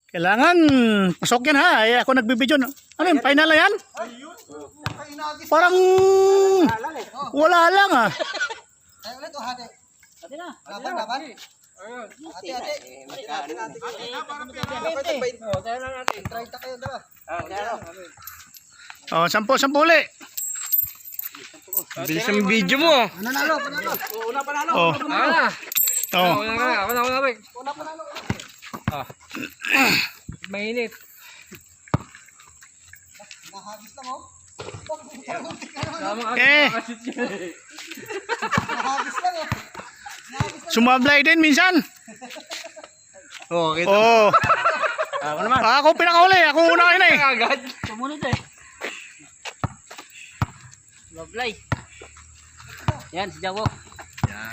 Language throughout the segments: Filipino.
Kailangan pasok yan ha. Ako nagbibideo. Ano yun? Final na yan? Parang wala lang ah. Ay ulit o hati. Hati na. Laban. Hati. Kaya na natin. 30 kayo dala. Oh, 10 uli. Bilis ang video mo. Panalo. Una panalo. Oh. Oh. Ako na. Una panalo. Mainit. Nahagis lang oh. Eh, Nahagis lang oh. sumablay din minsan. Oh, kita. Oh. Ako naman. Ako pinakauli. Ako unahin na eh. Agad. Sumunod eh. Loblay. Yan, si Jawo.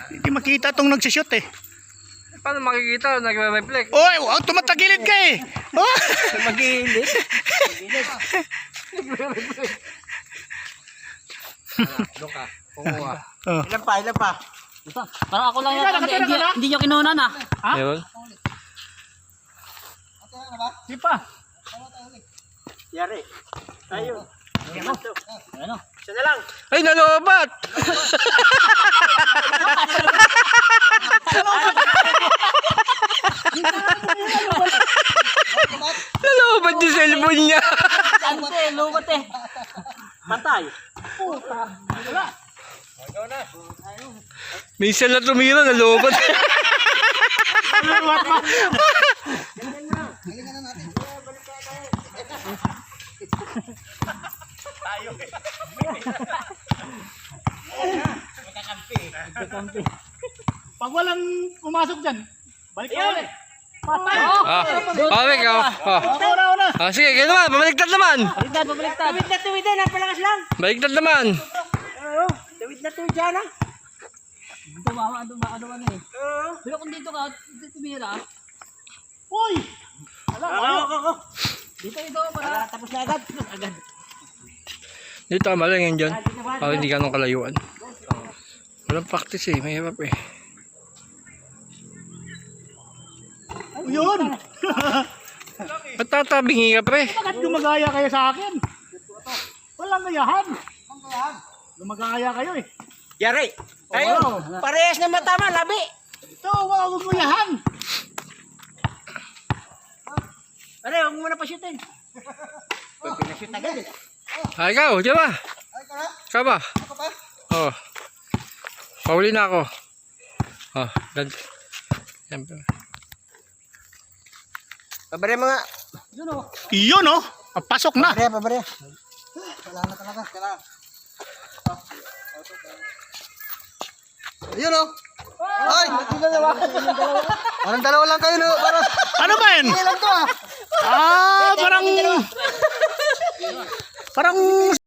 Hindi makita itong nagsishoot eh. Paano makikita? Nag-reflect. Oy, tumatagilid ka eh. Oh. Mag-iinit. Doon ka. Kumuha. Oh. Ilan pa. Ito, parang ako lang yata. Hindi nyo kinunan ah. Ha? Meron? Hati na ba? Di pa. Yari. Tayo. Ano? Siya na lang. Ay, nalobat! Nalobat yung cellphone niya. Ante, lubat eh. Patay. Wala. Minsan na tumira, nalobat. Galingan na natin. Pag walang pumasok dyan, balik ka ulit. Patay. Pawik ako. Una. Sige, kayo naman, pabaliktad naman. Baliktad, baliktad. Tuwid na, napalakas lang. Baliktad naman. Tuwid na dyan ah. Dito ano eh. Pero kung dito ka, dito tumira. Uy. Dito para Tapos na agad. Dito, malang yan dyan. Para hindi ka nung kalayuan. Walang practice eh, mahirap eh. Yun. Ba't tatabingi ka pre? Bakit gumagaya kayo sa akin? Walang gayahan. Gumagaya kayo eh. Yari. Tayo. Parehas na matama, labi. Ito, wala gumayahan. Pare, huwag mo na pa-shootin. Pinashoot agad eh. Ah, ikaw, di ba? Ay, ka na? Ikaw ba? Ako pa? Oo. Pauli na ako. Oh, dad. Siyempre. Pabari mga. Iyon oh. Pasok na. Pabari. Wala na talaga. Kailangan. Ayun oh. Ay! Parang dalawa lang kayo no. Ano ba yun? Ilan to ah? Ah, parang